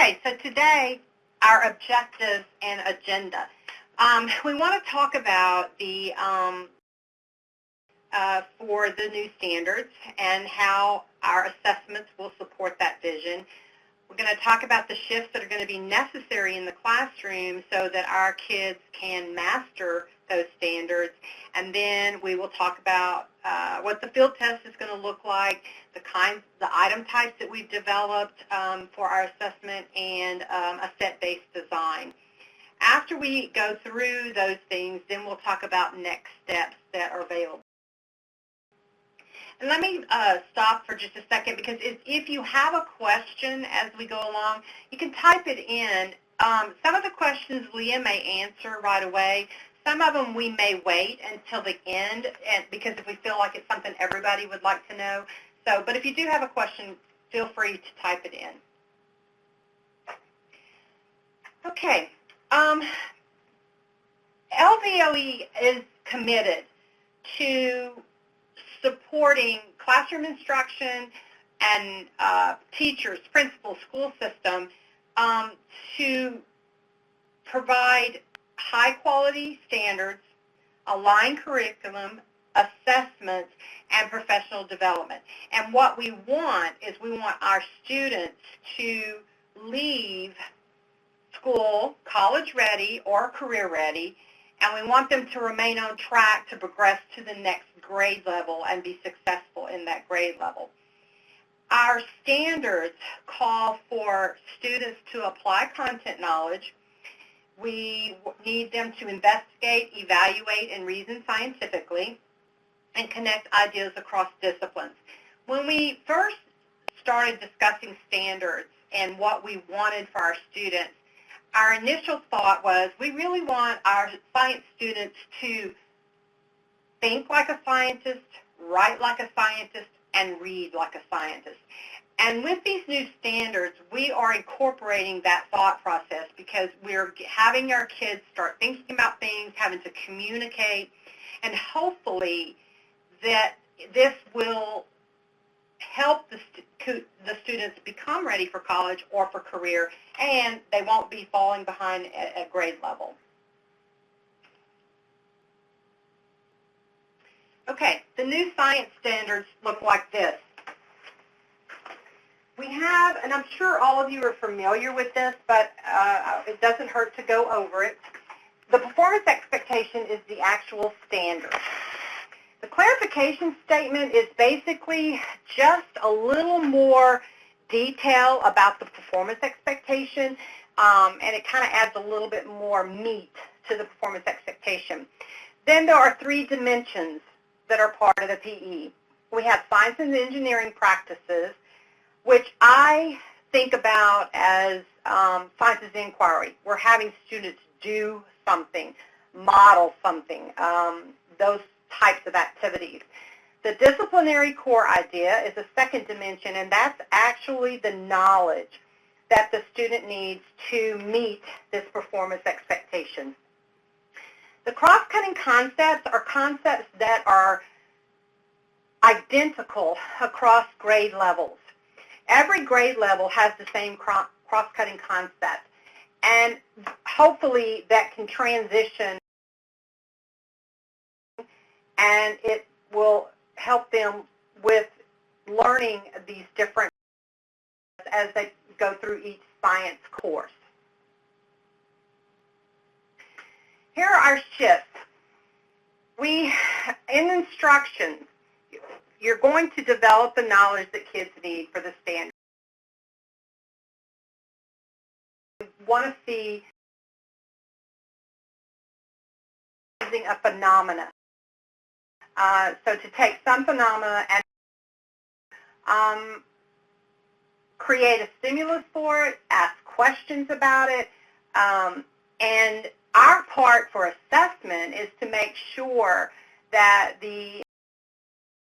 Okay, so today, our objectives and agenda. We want to talk about the for the new standards and how our assessments will support that vision. We're going to talk about the shifts that are going to be necessary in the classroom so that our kids can master those standards. And then we will talk about what the field test is going to look like, the item types that we've developed for our assessment, and a set-based design. After we go through those things, then we'll talk about next steps that are available. And let me stop for just a second, because if you have a question as we go along, you can type it in. Some of the questions Leah may answer right away. Some of them we may wait until the end, because if we feel like it's something everybody would like to know. But if you do have a question, feel free to type it in. Okay. LDOE is committed to supporting classroom instruction and teachers, principals, school system to provide high-quality standards, aligned curriculum, assessments, and professional development. And what we want is we want our students to leave school college-ready or career-ready, and we want them to remain on track to progress to the next grade level and be successful in that grade level. Our standards call for students to apply content knowledge. We need them to investigate, evaluate, and reason scientifically, and connect ideas across disciplines. When we first started discussing standards and what we wanted for our students, our initial thought was we really want our science students to think like a scientist, write like a scientist, and read like a scientist. And with these new standards, we are incorporating that thought process because we're having our kids start thinking about things, having to communicate, and hopefully that this will help the students become ready for college or for career, and they won't be falling behind at grade level. Okay, the new science standards look like this. We have, and I'm sure all of you are familiar with this, but it doesn't hurt to go over it. The performance expectation is the actual standard. The clarification statement is basically just a little more detail about the performance expectation, and it kind of adds a little bit more meat to the performance expectation. Then there are 3 dimensions that are part of the PE. We have science and engineering practices, which I think about as science as inquiry. We're having students do something, model something, those types of activities. The disciplinary core idea is a second dimension, and that's actually the knowledge that the student needs to meet this performance expectation. The cross-cutting concepts are concepts that are identical across grade levels. Every grade level has the same cross-cutting concept, and hopefully that can transition and it will help them with learning these different as they go through each science course. Here are our shifts. In instruction, you're going to develop the knowledge that kids need for the standard. We want to see using a phenomena. So to take some phenomena and create a stimulus for it, ask questions about it, and our part for assessment is to make sure that the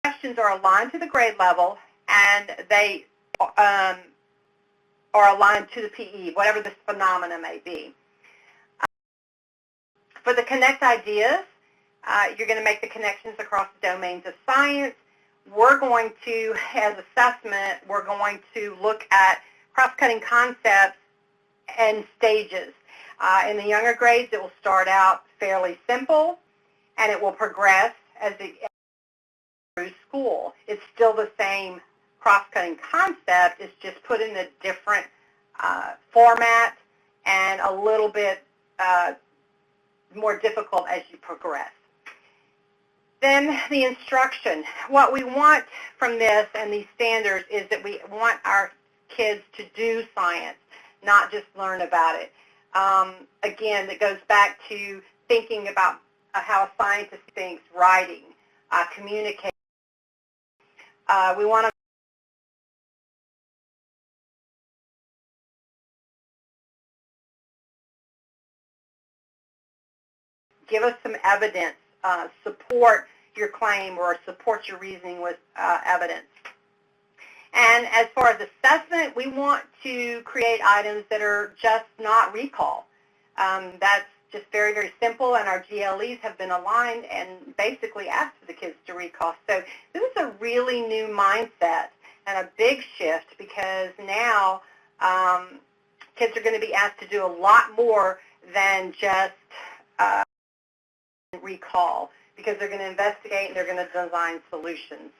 questions are aligned to the grade level and they are aligned to the PE, whatever this phenomena may be. For the connect ideas, you're going to make the connections across the domains of science. We're going to, as assessment, we're going to look at cross-cutting concepts and stages. In the younger grades, it will start out fairly simple, and it will progress as it through school. It's still the same cross-cutting concept. It's just put in a different format and a little bit more difficult as you progress. Then the instruction. What we want from this and these standards is that we want our kids to do science, not just learn about it. Again, it goes back to thinking about how a scientist thinks, writing, communicating. We want to give us some evidence, support your claim or support your reasoning with evidence. And as far as assessment, we want to create items that are just not recall. That's just very, very simple, and our GLEs have been aligned and basically asked for the kids to recall. So this is a really new mindset and a big shift, because now kids are going to be asked to do a lot more than just recall, because they're going to investigate and they're going to design solutions.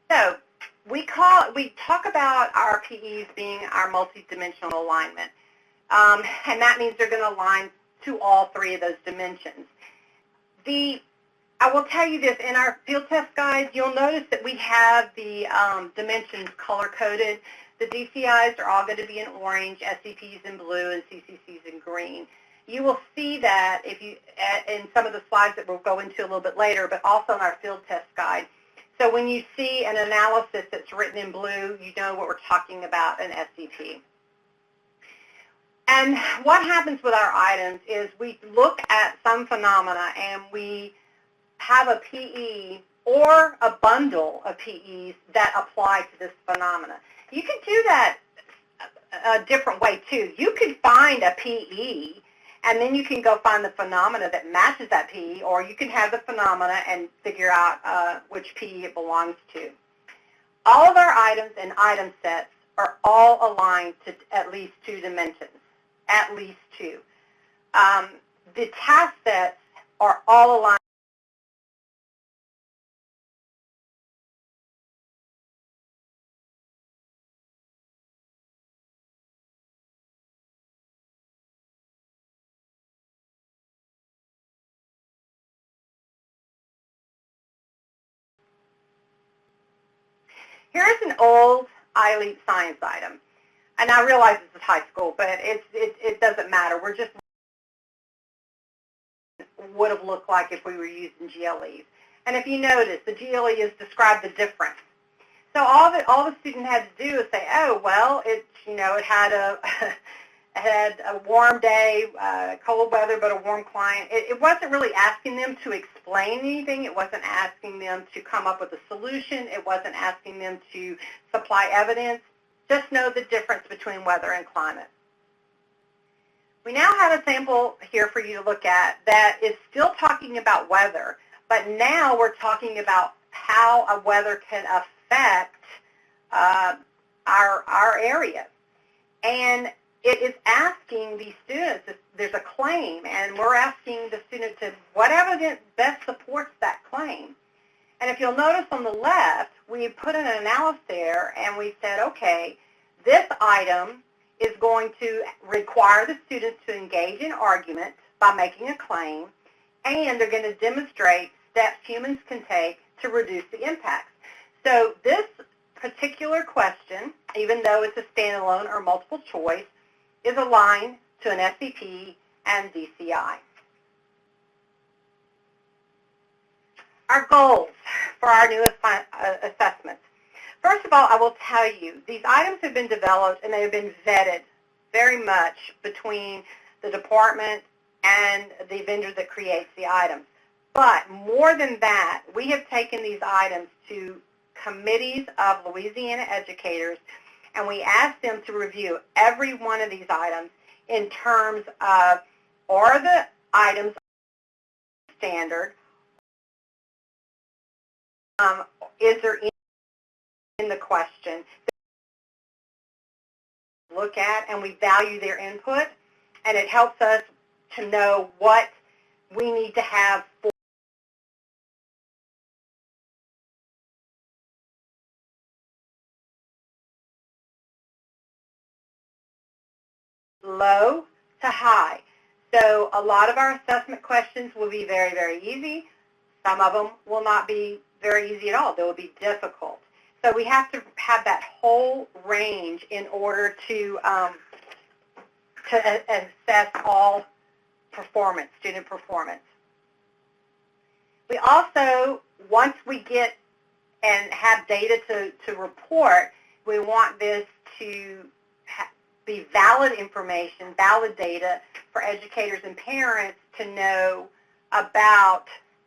So we talk about our PEs being our multidimensional alignment, and that means they're going to align to all three of those dimensions. I will tell you this, in our field test guides, you'll notice that we have the dimensions color-coded. The DCIs are all going to be in orange, SCPs in blue, and CCCs in green. You will see that if you in some of the slides that we'll go into a little bit later, but also in our field test guide. So when you see an analysis that's written in blue, you know what we're talking about, an SCP. And what happens with our items is we look at some phenomena and we have a PE or a bundle of PEs that apply to this phenomena. You can do that a different way too. You could find a PE and then you can go find the phenomena that matches that PE, or you can have the phenomena and figure out which PE it belongs to. All of our items and item sets are all aligned to at least two dimensions, at least two. The task sets are all aligned. Here's an old iLEAP science item, and I realize this is high school, but it doesn't matter. We're just would have looked like if we were using GLEs. And if you notice, the GLE is described the difference. So all the student had to do is say, oh, well, it had a it had a warm day, cold weather, but a warm client. It wasn't really asking them to explain anything. It wasn't asking them to come up with a solution. It wasn't asking them to supply evidence. Just know the difference between weather and climate. We now have a sample here for you to look at that is still talking about weather, but now we're talking about how a weather can affect our area. And it is asking the students, if there's a claim, and we're asking the student to, what evidence best supports that claim? And if you'll notice on the left, we put an analysis there, and we said, okay, this item is going to require the students to engage in argument by making a claim, and they're going to demonstrate steps humans can take to reduce the impacts. So this particular question, even though it's a standalone or multiple choice, is aligned to an SCP and DCI. Our goals for our new assessments. First of all, I will tell you, these items have been developed and they have been vetted very much between the department and the vendor that creates the items. But more than that, we have taken these items to committees of Louisiana educators, and we asked them to review every one of these items in terms of, are the items standard? Is there in the question look at, and we value their input, and it helps us to know what we need to have for low to high. So a lot of our assessment questions will be very, very easy. Some of them will not be very easy at all. They will be difficult. So we have to have that whole range in order to assess all performance, student performance. We also, once we get and have data to report, we want this to be valid information, valid data for educators and parents to know about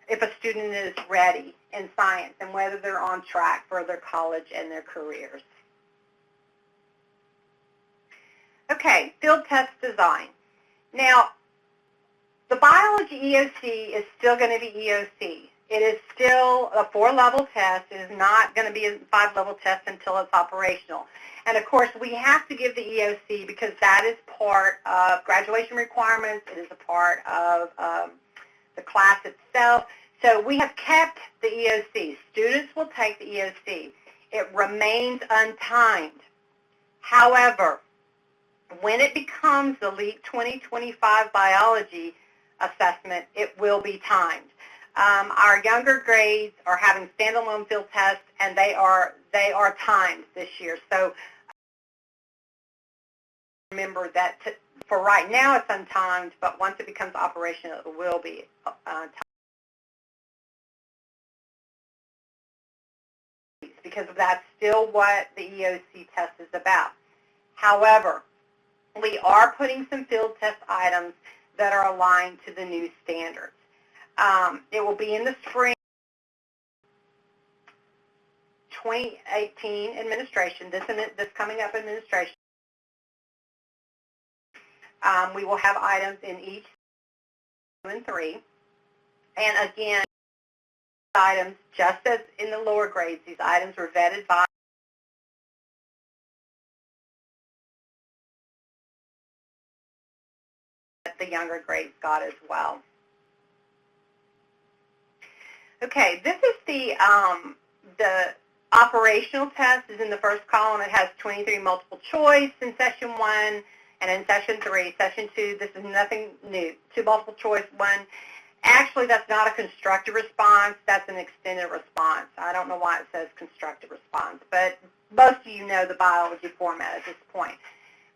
if a student is ready in science and whether they're on track for their college and their careers. Okay, field test design. Now, the biology EOC is still going to be EOC. It is still a 4-level test. It is not going to be a 5-level test until it's operational. And of course, we have to give the EOC because that is part of graduation requirements. It is a part of the class itself. So we have kept the EOC. Students will take the EOC. It remains untimed. However, when it becomes the LEAP 2025 biology assessment, it will be timed. Our younger grades are having standalone field tests, and they are timed this year. So remember that for right now it's untimed, but once it becomes operational, it will be timed. Because that's still what the EOC test is about. However, we are putting some field test items that are aligned to the new standards. It will be in the spring 2018 administration, this coming up administration. We will have items in each 2 and 3. And again, items, just as in the lower grades, these items were vetted by the younger grades got as well. Okay, this is the operational test is in the first column. It has 23 multiple choice in session 1, and in session 3. Session 2, this is nothing new. 2 multiple choice, 1. Actually, that's not a constructive response. That's an extended response. I don't know why it says constructive response, but most of you know the biology format at this point.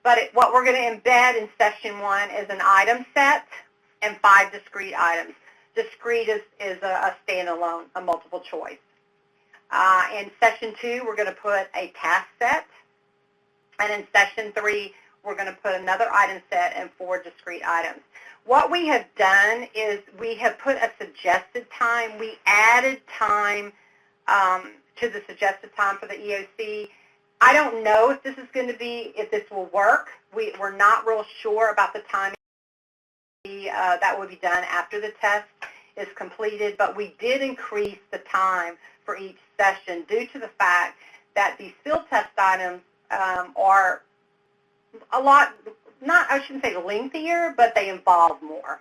But what we're going to embed in session 1 is an item set and 5 discrete items. Discrete is a standalone, a multiple choice. In session 2, we're going to put a task set. And in session 3, we're going to put another item set and 4 discrete items. What we have done is we have put a suggested time. We added time to the suggested time for the EOC. I don't know if this is going to be, if this will work. We're not real sure about the timing that will be done after the test is completed, but we did increase the time for each session due to the fact that these field test items are a lot, I shouldn't say lengthier, but they involve more.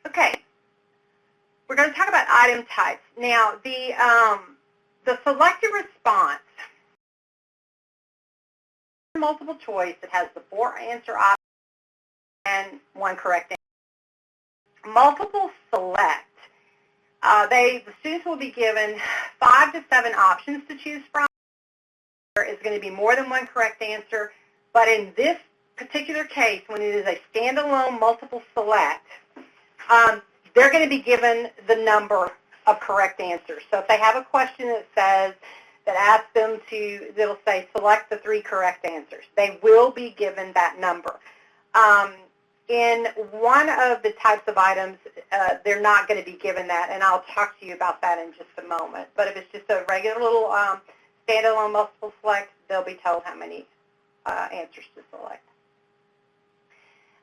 Okay, we're going to talk about item types. Now, the selected response, multiple choice, it has the 4 answer options and 1 correct answer. Multiple select, the students will be given 5 to 7 options to choose from. There is going to be more than 1 correct answer, but in this particular case, when it is a standalone multiple select, they're going to be given the number of correct answers. So if they have a question that asks them to, it'll say select the 3 correct answers. They will be given that number. In one of the types of items, they're not going to be given that, and I'll talk to you about that in just a moment. But if it's just a regular little standalone multiple select, they'll be told how many answers to select.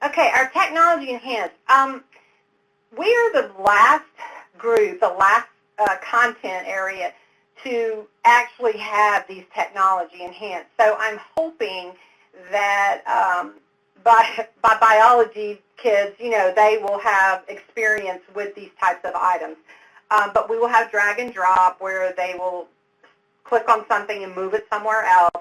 Okay, our technology enhanced. We are the last group, the last content area to actually have these technology enhanced. So I'm hoping that by biology kids, they will have experience with these types of items. But we will have drag and drop where they will click on something and move it somewhere else.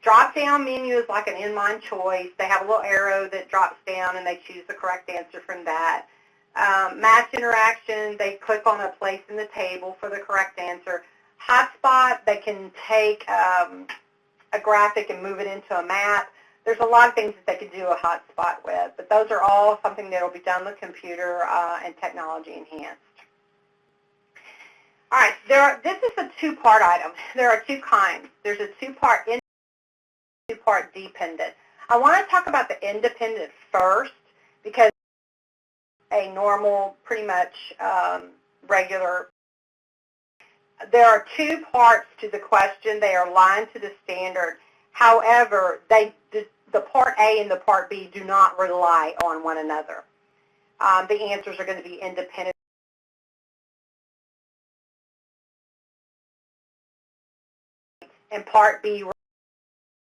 Drop-down menu is like an inline choice. They have a little arrow that drops down and they choose the correct answer from that. Match interaction, they click on a place in the table for the correct answer. Hotspot, they can take a graphic and move it into a map. There's a lot of things that they can do a hotspot with, but those are all something that will be done with computer and technology enhanced. All right, this is a two-part item. There are two kinds. There's a two-part independent, two-part dependent. I want to talk about the independent first because a normal, pretty much regular. There are two parts to the question. They are aligned to the standard. However, the part A and the part B do not rely on one another. The answers are going to be independent. And part B,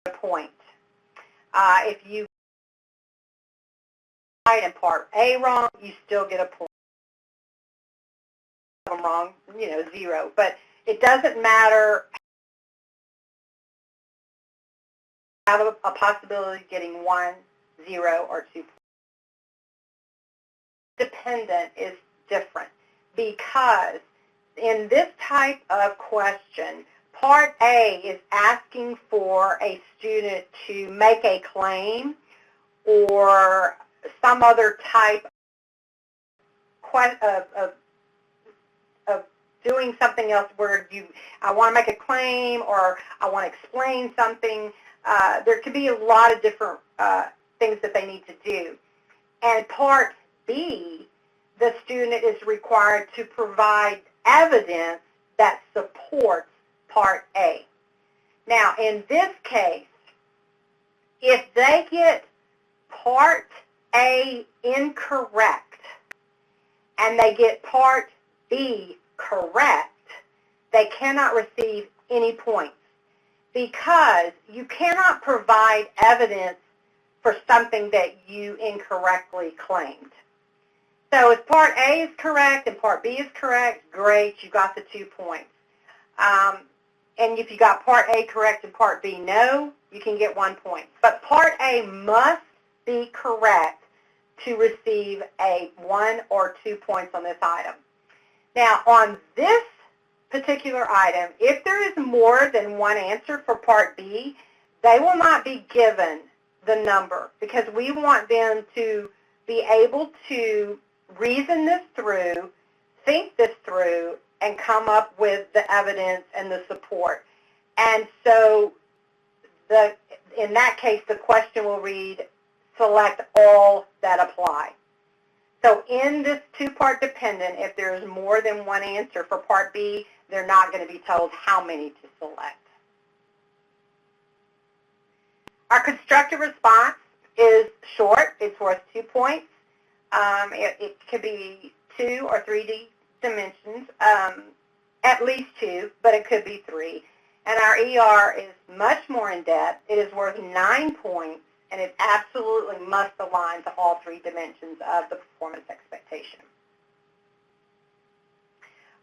a point. If you right and part A wrong, you still get a point. Them wrong, 0. But it doesn't matter. Have a possibility of getting 1, 0, or 2 points. Dependent is different because in this type of question, Part A is asking for a student to make a claim or some other type of doing something else where I want to make a claim or I want to explain something. There could be a lot of different things that they need to do. And Part B, the student is required to provide evidence that supports Part A. Now, in this case, if they get Part A incorrect and they get Part B correct, they cannot receive any points because you cannot provide evidence for something that you incorrectly claimed. So if Part A is correct and Part B is correct, great, you got the 2 points. And if you got Part A correct and Part B no, you can get 1 point. But Part A must be correct to receive a 1 or 2 points on this item. Now, on this particular item, if there is more than one answer for Part B, they will not be given the number because we want them to be able to reason this through, think this through, and come up with the evidence and the support. And so in that case, the question will read, select all that apply. So in this two-part dependent, if there is more than one answer for Part B, they're not going to be told how many to select. Our constructive response is short. It's worth 2 points. It could be 2 or 3 dimensions, at least 2, but it could be 3. And our ER is much more in-depth. It is worth 9 points, and it absolutely must align to all 3 dimensions of the performance expectation.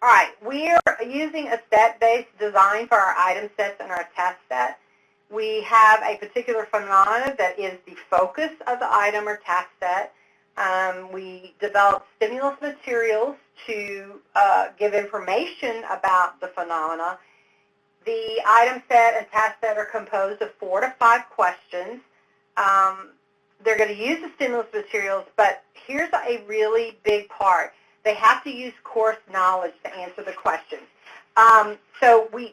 All right, we are using a set-based design for our item sets and our task set. We have a particular phenomena that is the focus of the item or task set. We develop stimulus materials to give information about the phenomena. The item set and task set are composed of 4 to 5 questions. They're going to use the stimulus materials, but here's a really big part. They have to use course knowledge to answer the questions. So we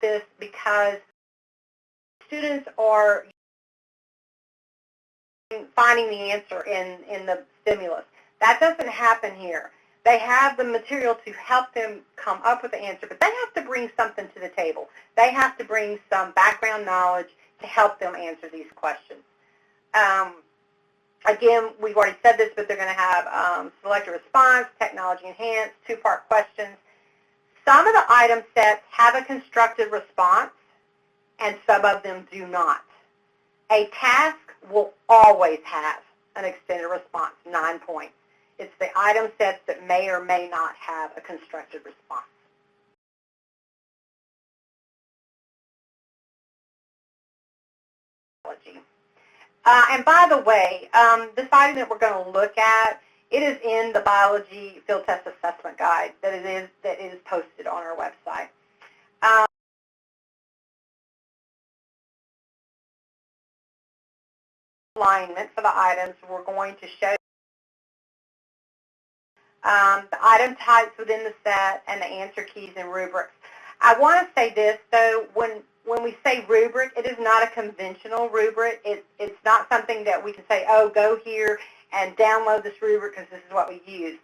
do this because students are finding the answer in the stimulus. That doesn't happen here. They have the material to help them come up with the answer, but they have to bring something to the table. They have to bring some background knowledge to help them answer these questions. Again, we've already said this, but they're going to have select a response, technology enhanced, 2-part questions. Some of the item sets have a constructed response, and some of them do not. A task will always have an extended response, 9 points. It's the item sets that may or may not have a constructed response. And by the way, this item that we're going to look at, it is in the biology field test assessment guide that is posted on our website. Alignment for the items, we're going to show the item types within the set and the answer keys and rubrics. I want to say this, though, when we say rubric, it is not a conventional rubric. It's not something that we can say, oh, go here and download this rubric because this is what we use.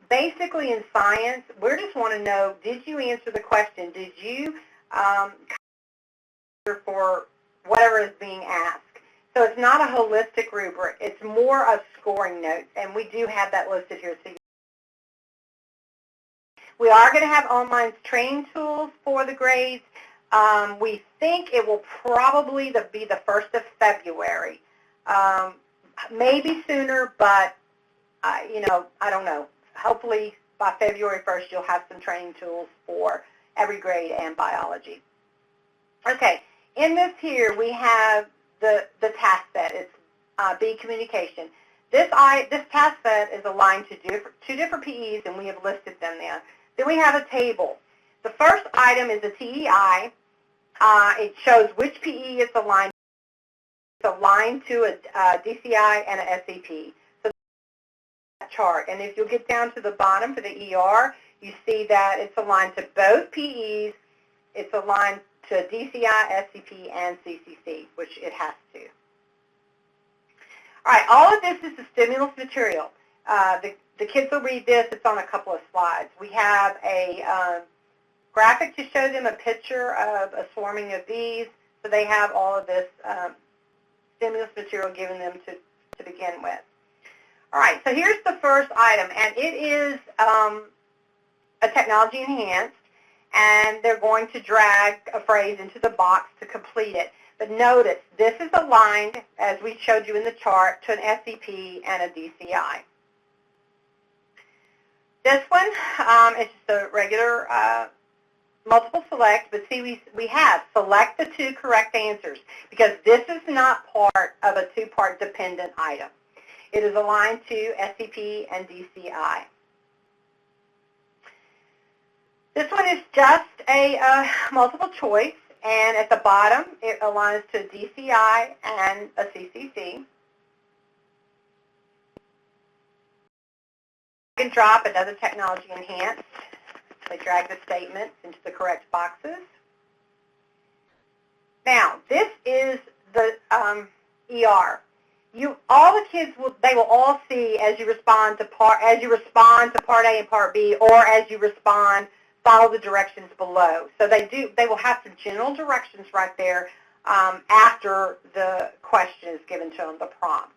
Basically, in science, we just want to know, did you answer the question? Did you for whatever is being asked? So it's not a holistic rubric. It's more of scoring notes, and we do have that listed here. So we are going to have online training tools for the grades. We think it will probably be the 1st of February. Maybe sooner, but I don't know. Hopefully by February 1st you'll have some training tools for every grade and biology. Okay, in this here we have the task set. It's B communication. This task set is aligned to two different PEs, and we have listed them there. Then we have a table. The first item is a TEI. It shows which PE it's aligned to. It's aligned to a DCI and a SEP. So that chart. And if you'll get down to the bottom for the ER, you see that it's aligned to both PEs. It's aligned to DCI, SEP, and CCC, which it has to. All right, all of this is the stimulus material. The kids will read this. It's on a couple of slides. We have a graphic to show them a picture of a swarming of bees. So they have all of this stimulus material given them to begin with. All right, so here's the first item, and it is a technology enhanced, and they're going to drag a phrase into the box to complete it. But notice, this is aligned, as we showed you in the chart, to an SEP and a DCI. This one is just a regular multiple select, but see, we have select the 2 correct answers because this is not part of a 2-part dependent item. It is aligned to SEP and DCI. This one is just a multiple choice, and at the bottom it aligns to DCI and a CCC. You can drop another technology enhanced. They drag the statements into the correct boxes. Now, this is the ER. All the kids will all see as you respond to part A and part B, or as you respond, follow the directions below. So they will have some general directions right there after the question is given to them, the prompt.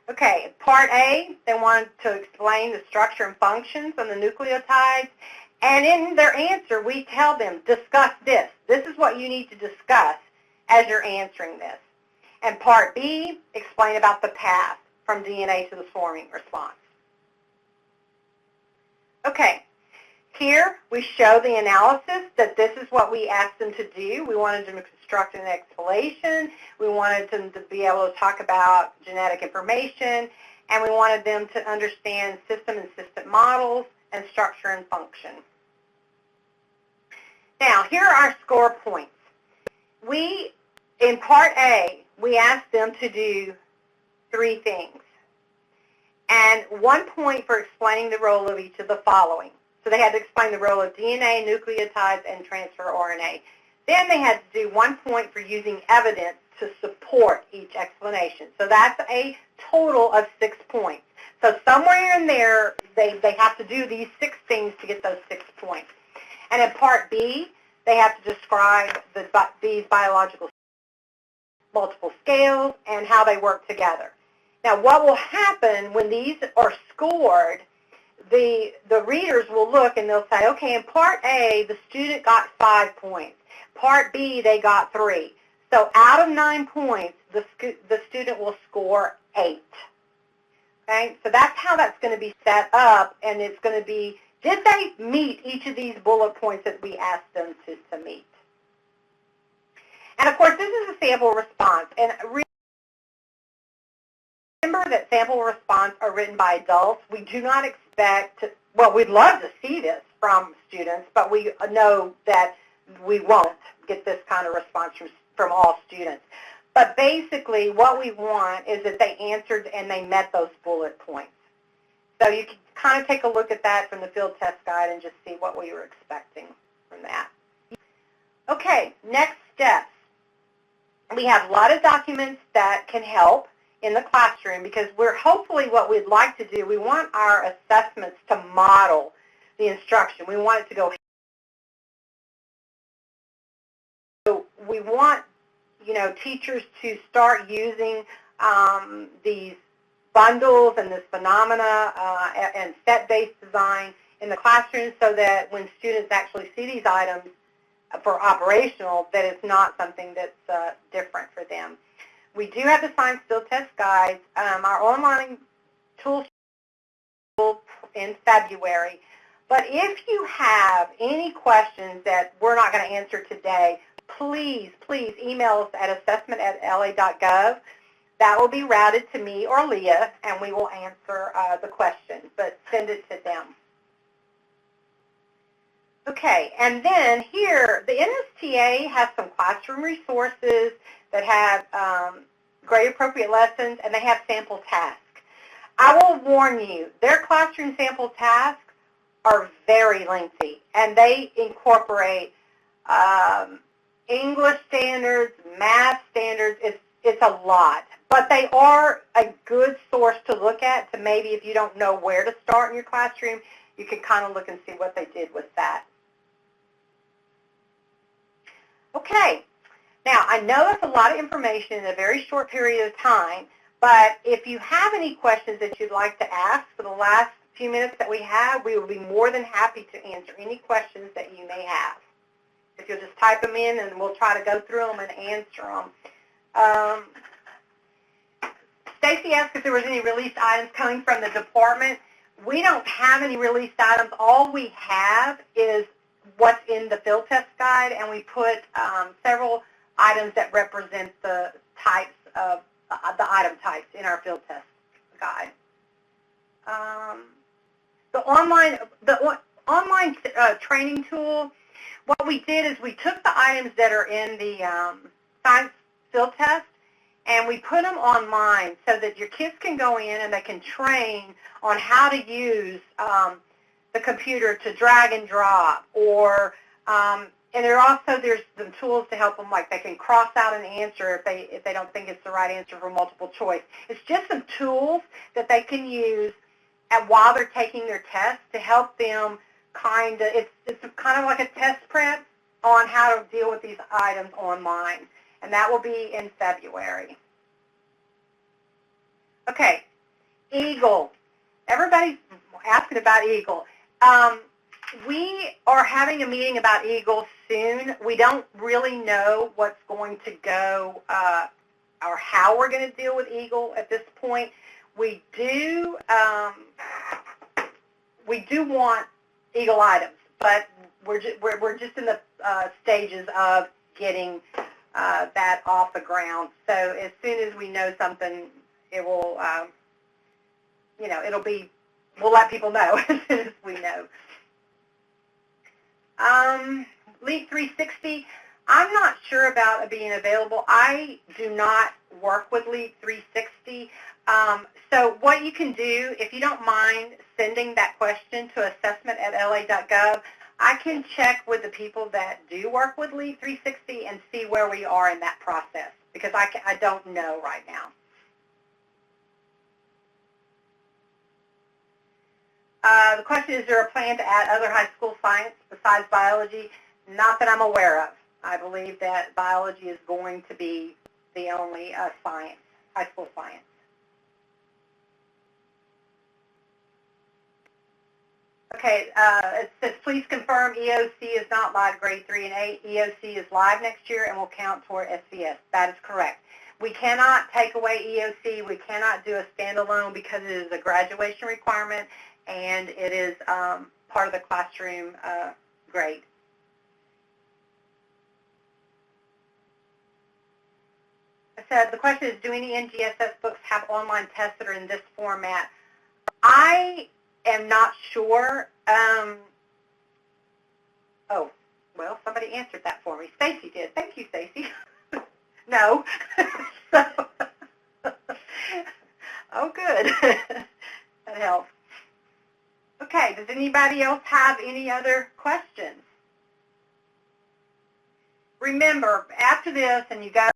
Okay, part A, they want to explain the structure and functions of the nucleotides. And in their answer, we tell them, discuss this. This is what you need to discuss as you're answering this. And part B, explain about the path from DNA to the swarming response. Okay, here we show the analysis that this is what we asked them to do. We wanted them to construct an explanation. We wanted them to be able to talk about genetic information, and we wanted them to understand system and system models and structure and function. Now, here are our score points. In part A, we asked them to do 3 things, and 1 point for explaining the role of each of the following. So they had to explain the role of DNA, nucleotides, and transfer RNA. Then they had to do 1 point for using evidence to support each explanation. So that's a total of 6 points. So somewhere in there, they have to do these 6 things to get those 6 points. And in part B, they have to describe these biological multiple scales and how they work together. Now, what will happen when these are scored, the readers will look and they'll say, okay, in Part A, the student got 5 points. Part B, they got 3. So out of 9 points, the student will score 8. Okay, so that's how that's going to be set up, and it's going to be, did they meet each of these bullet points that we asked them to meet? And of course, this is a sample response. And remember that sample response are written by adults. We do not expect to, well, we'd love to see this from students, but we know that we won't get this kind of response from all students. But basically, what we want is that they answered and they met those bullet points. So you can kind of take a look at that from the field test guide and just see what we were expecting from that. Okay, next steps. We have a lot of documents that can help in the classroom because we're hopefully what we'd like to do, we want our assessments to model the instruction. We want it to go. So we want, you know, teachers to start using these bundles and this phenomena and set-based design in the classroom so that when students actually see these items for operational, that it's not something that's different for them. We do have the science field test guides. Our online tools in February. But if you have any questions that we're not going to answer today, please email us at assessment@la.gov. That will be routed to me or Leah, and we will answer the questions, but send it to them. Okay, and then here, the NSTA has some classroom resources that have grade-appropriate lessons, and they have sample tasks. I will warn you, their classroom sample tasks are very lengthy, and they incorporate English standards, math standards. It's a lot, but they are a good source to look at to maybe if you don't know where to start in your classroom, you can kind of look and see what they did with that. Okay, now I know that's a lot of information in a very short period of time, but if you have any questions that you'd like to ask for the last few minutes that we have, we will be more than happy to answer any questions that you may have. If you'll just type them in and we'll try to go through them and answer them. Stacy asked if there was any released items coming from the department. We don't have any released items. All we have is what's in the field test guide, and we put several items that represent the types of the item types in our field test guide. The online training tool, what we did is we took the items that are in the science field test and we put them online so that your kids can go in and they can train on how to use the computer to drag and drop, or and there's some tools to help them, like they can cross out an answer if they don't think it's the right answer for multiple choice. It's just some tools that they can use while they're taking their test to help them it's kind of like a test prep on how to deal with these items online, and that will be in February. Okay, Eagle. Everybody's asking about Eagle. We are having a meeting about Eagle soon. We don't really know what's going to go or how we're going to deal with Eagle at this point. We do want Eagle items, but we're just in the stages of getting that off the ground. So as soon as we know something, it will, we'll let people know as soon as we know. Leap 360, I'm not sure about it being available. I do not work with Leap 360. So what you can do, if you don't mind sending that question to assessment@la.gov, I can check with the people that do work with Leap 360 and see where we are in that process, because I don't know right now. The question, is there a plan to add other high school science besides biology? Not that I'm aware of. I believe that biology is going to be the only science, high school science. Okay, it says, please confirm EOC is not live grade 3 and 8. EOC is live next year and will count toward SVS. That is correct. We cannot take away EOC. We cannot do a standalone because it is a graduation requirement and it is part of the classroom grade. I said, the question is, do any NGSS books have online tests that are in this format? I am not sure. Oh, well, somebody answered that for me. Stacy did. Thank you, Stacy. No. So, oh, good. That helps. Okay, does anybody else have any other questions? Remember, after this, and you guys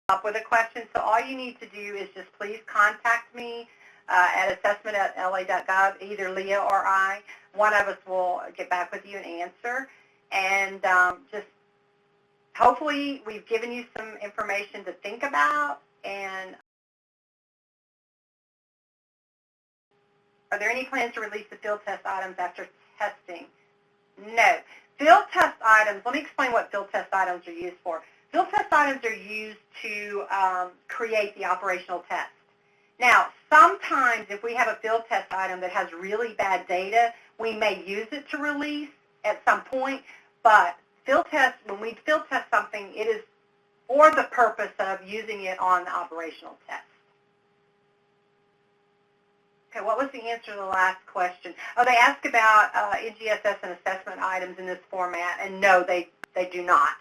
up with a question, so all you need to do is just please contact me at assessment@la.gov, either Leah or I. One of us will get back with you and answer. And just hopefully we've given you some information to think about. And are there any plans to release the field test items after testing? No. Field test items, let me explain what field test items are used for. Field test items are used to create the operational test. Now, sometimes if we have a field test item that has really bad data, we may use it to release at some point, but field test, when we field test something, it is for the purpose of using it on the operational test. Okay, what was the answer to the last question? Oh, they asked about NGSS and assessment items in this format, and no, they do not.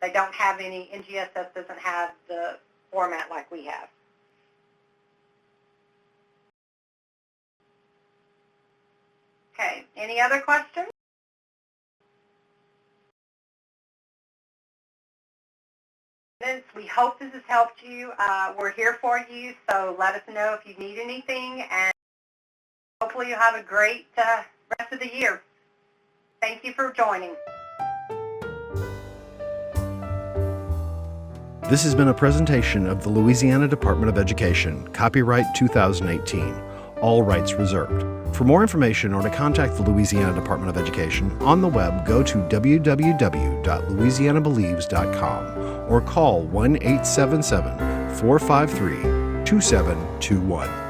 They don't have any. NGSS doesn't have the format like we have. Okay, any other questions? We hope this has helped you. We're here for you, so let us know if you need anything, and hopefully you'll have a great rest of the year. Thank you for joining. This has been a presentation of the Louisiana Department of Education, copyright 2018, all rights reserved. For more information or to contact the Louisiana Department of Education, on the web go to www.louisianabelieves.com or call 1-877-453-2721.